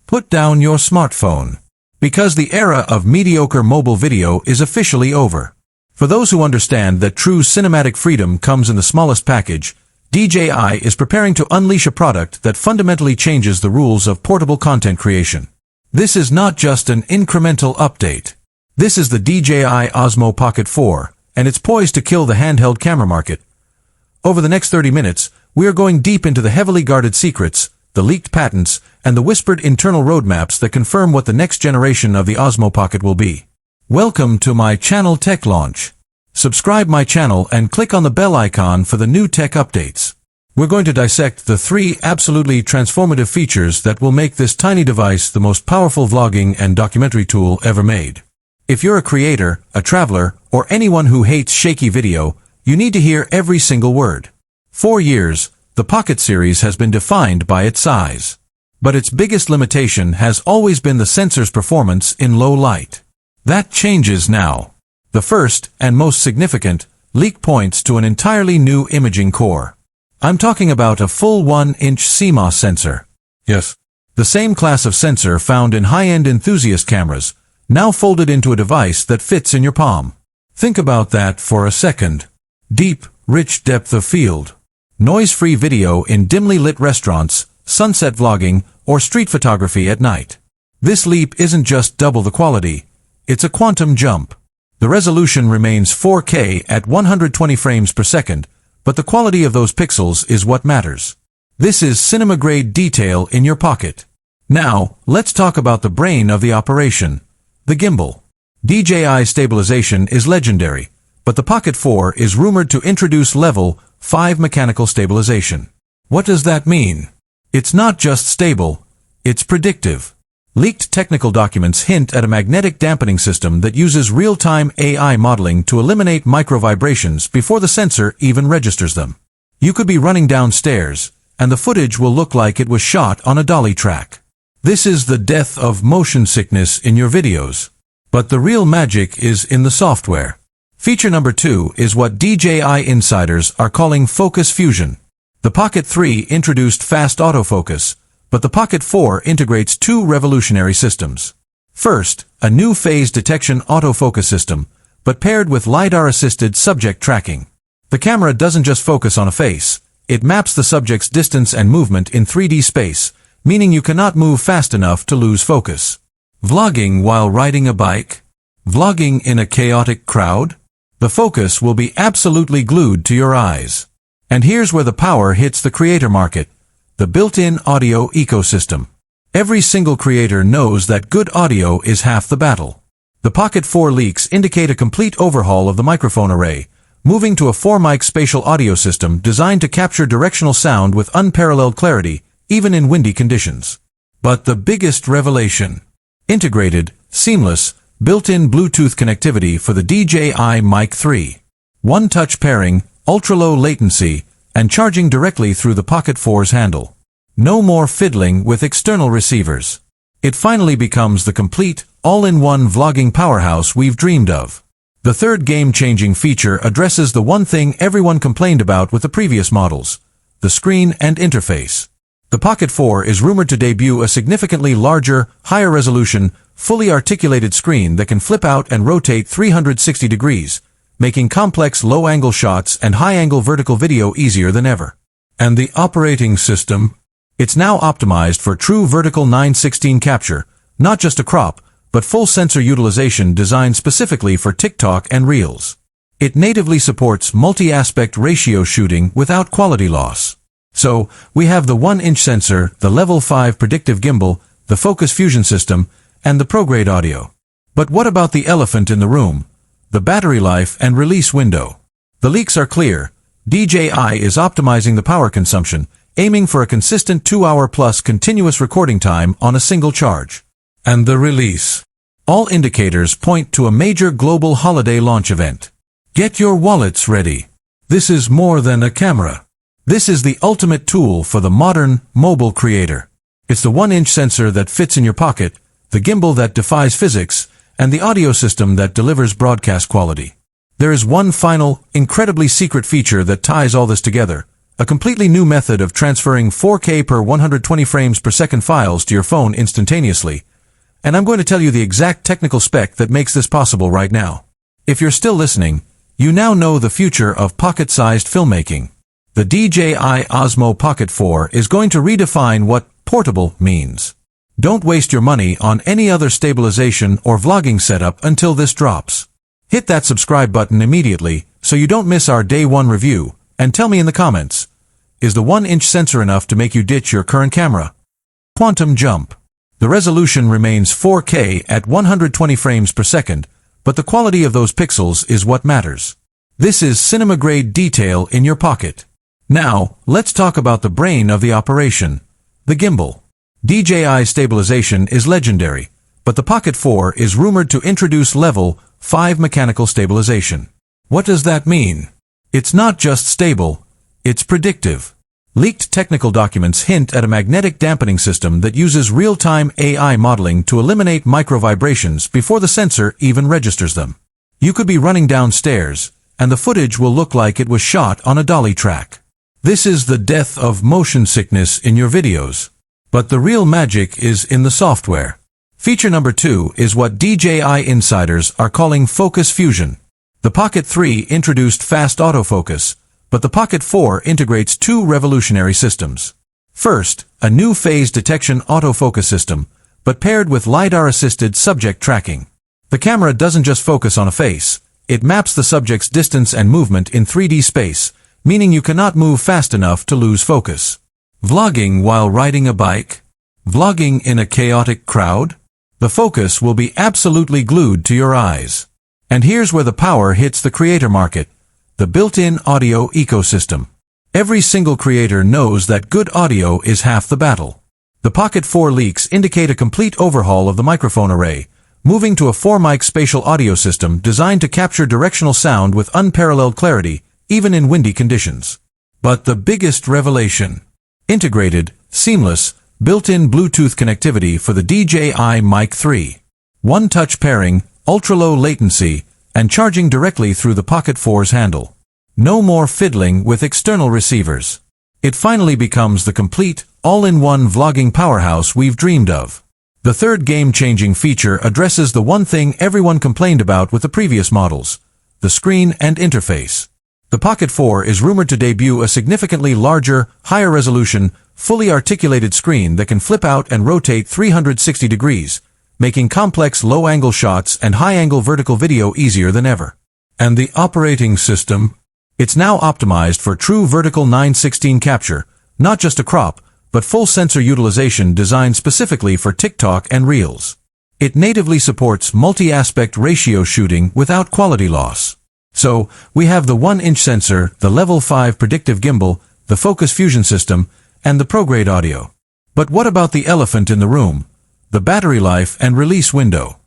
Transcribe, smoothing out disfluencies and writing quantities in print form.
Put down your smartphone. Because the era of mediocre mobile video is officially over. For those who understand that true cinematic freedom comes in the smallest package, DJI is preparing to unleash a product that fundamentally changes the rules of portable content creation. This is not just an incremental update. This is the DJI Osmo Pocket 4, and it's poised to kill the handheld camera market. Over the next 30 minutes, we are going deep into the heavily guarded secrets, the leaked patents, and the whispered internal roadmaps that confirm what the next generation of the Osmo Pocket will be. Welcome to my channel Tech Launch. Subscribe my channel and click on the bell icon for the new tech updates. We're going to dissect the 3 absolutely transformative features that will make this tiny device the most powerful vlogging and documentary tool ever made. If you're a creator, a traveler, or anyone who hates shaky video, you need to hear every single word. For years, the Pocket series has been defined by its size. But its biggest limitation has always been the sensor's performance in low light. That changes now. The first, and most significant, leak points to an entirely new imaging core. I'm talking about a full 1-inch CMOS sensor. Yes. The same class of sensor found in high-end enthusiast cameras, now folded into a device that fits in your palm. Think about that for a second. Deep, rich depth of field. Noise-free video in dimly lit restaurants, sunset vlogging, or street photography at night. This leap isn't just double the quality, it's a quantum jump. The resolution remains 4K at 120 frames per second, but the quality of those pixels is what matters. This is cinema-grade detail in your pocket. Now, let's talk about the brain of the operation, the gimbal. DJI stabilization is legendary, but the Pocket 4 is rumored to introduce level 5 mechanical stabilization. What does that mean? It's not just stable, it's predictive. Leaked technical documents hint at a magnetic dampening system that uses real-time AI modeling to eliminate micro-vibrations before the sensor even registers them. You could be running downstairs, and the footage will look like it was shot on a dolly track. This is the death of motion sickness in your videos. But the real magic is in the software. Feature number 2 is what DJI insiders are calling focus fusion. The Pocket 3 introduced fast autofocus, but the Pocket 4 integrates 2 revolutionary systems. First, a new phase detection autofocus system, but paired with LiDAR-assisted subject tracking. The camera doesn't just focus on a face, it maps the subject's distance and movement in 3D space, meaning you cannot move fast enough to lose focus. Vlogging while riding a bike? Vlogging in a chaotic crowd? The focus will be absolutely glued to your eyes. And here's where the power hits the creator market. The built-in audio ecosystem. Every single creator knows that good audio is half the battle. The Pocket 4 leaks indicate a complete overhaul of the microphone array, moving to a 4-mic spatial audio system designed to capture directional sound with unparalleled clarity, even in windy conditions. But the biggest revelation: integrated, seamless, built-in Bluetooth connectivity for the DJI Mic 3. One-touch pairing, ultra-low latency, and charging directly through the Pocket 4's handle. No more fiddling with external receivers. It finally becomes the complete, all-in-one vlogging powerhouse we've dreamed of. The third game-changing feature addresses the one thing everyone complained about with the previous models: the screen and interface. The Pocket 4 is rumored to debut a significantly larger, higher-resolution, fully articulated screen that can flip out and rotate 360 degrees, making complex low-angle shots and high-angle vertical video easier than ever. And the operating system? It's now optimized for true vertical 9:16 capture, not just a crop, but full sensor utilization designed specifically for TikTok and Reels. It natively supports multi-aspect ratio shooting without quality loss. So, we have the 1-inch sensor, the level 5 predictive gimbal, the focus fusion system, and the pro-grade audio. But what about the elephant in the room? The battery life and release window. The leaks are clear. DJI is optimizing the power consumption, aiming for a consistent 2-hour-plus continuous recording time on a single charge. And the release. All indicators point to a major global holiday launch event. Get your wallets ready. This is more than a camera. This is the ultimate tool for the modern, mobile creator. It's the 1-inch sensor that fits in your pocket, the gimbal that defies physics, and the audio system that delivers broadcast quality. There is one final, incredibly secret feature that ties all this together: a completely new method of transferring 4K per 120 frames per second files to your phone instantaneously. And I'm going to tell you the exact technical spec that makes this possible right now. If you're still listening, you now know the future of pocket-sized filmmaking. The DJI Osmo Pocket 4 is going to redefine what portable means. Don't waste your money on any other stabilization or vlogging setup until this drops. Hit that subscribe button immediately so you don't miss our day one review, and tell me in the comments, is the 1-inch sensor enough to make you ditch your current camera? Quantum jump. The resolution remains 4K at 120 frames per second, but the quality of those pixels is what matters. This is cinema-grade detail in your pocket. Now, let's talk about the brain of the operation, the gimbal. DJI stabilization is legendary, but the Pocket 4 is rumored to introduce level 5 mechanical stabilization. What does that mean? It's not just stable, it's predictive. Leaked technical documents hint at a magnetic dampening system that uses real-time AI modeling to eliminate micro-vibrations before the sensor even registers them. You could be running downstairs, and the footage will look like it was shot on a dolly track. This is the death of motion sickness in your videos. But the real magic is in the software. Feature number 2 is what DJI insiders are calling focus fusion. The Pocket 3 introduced fast autofocus, but the Pocket 4 integrates 2 revolutionary systems. First, a new phase detection autofocus system, but paired with LiDAR-assisted subject tracking. The camera doesn't just focus on a face, it maps the subject's distance and movement in 3D space, meaning you cannot move fast enough to lose focus. Vlogging while riding a bike? Vlogging in a chaotic crowd? The focus will be absolutely glued to your eyes. And here's where the power hits the creator market. The built-in audio ecosystem. Every single creator knows that good audio is half the battle. The Pocket 4 leaks indicate a complete overhaul of the microphone array, moving to a 4-mic spatial audio system designed to capture directional sound with unparalleled clarity, even in windy conditions. But the biggest revelation: integrated, seamless, built-in Bluetooth connectivity for the DJI Mic 3. One-touch pairing, ultra-low latency, and charging directly through the Pocket 4's handle. No more fiddling with external receivers. It finally becomes the complete, all-in-one vlogging powerhouse we've dreamed of. The third game-changing feature addresses the one thing everyone complained about with the previous models: the screen and interface. The Pocket 4 is rumored to debut a significantly larger, higher-resolution, fully articulated screen that can flip out and rotate 360 degrees, making complex low-angle shots and high-angle vertical video easier than ever. And the operating system? It's now optimized for true vertical 9:16 capture, not just a crop, but full sensor utilization designed specifically for TikTok and Reels. It natively supports multi-aspect ratio shooting without quality loss. So, we have the 1-inch sensor, the level 5 predictive gimbal, the focus fusion system, and the pro-grade audio. But what about the elephant in the room? The battery life and release window.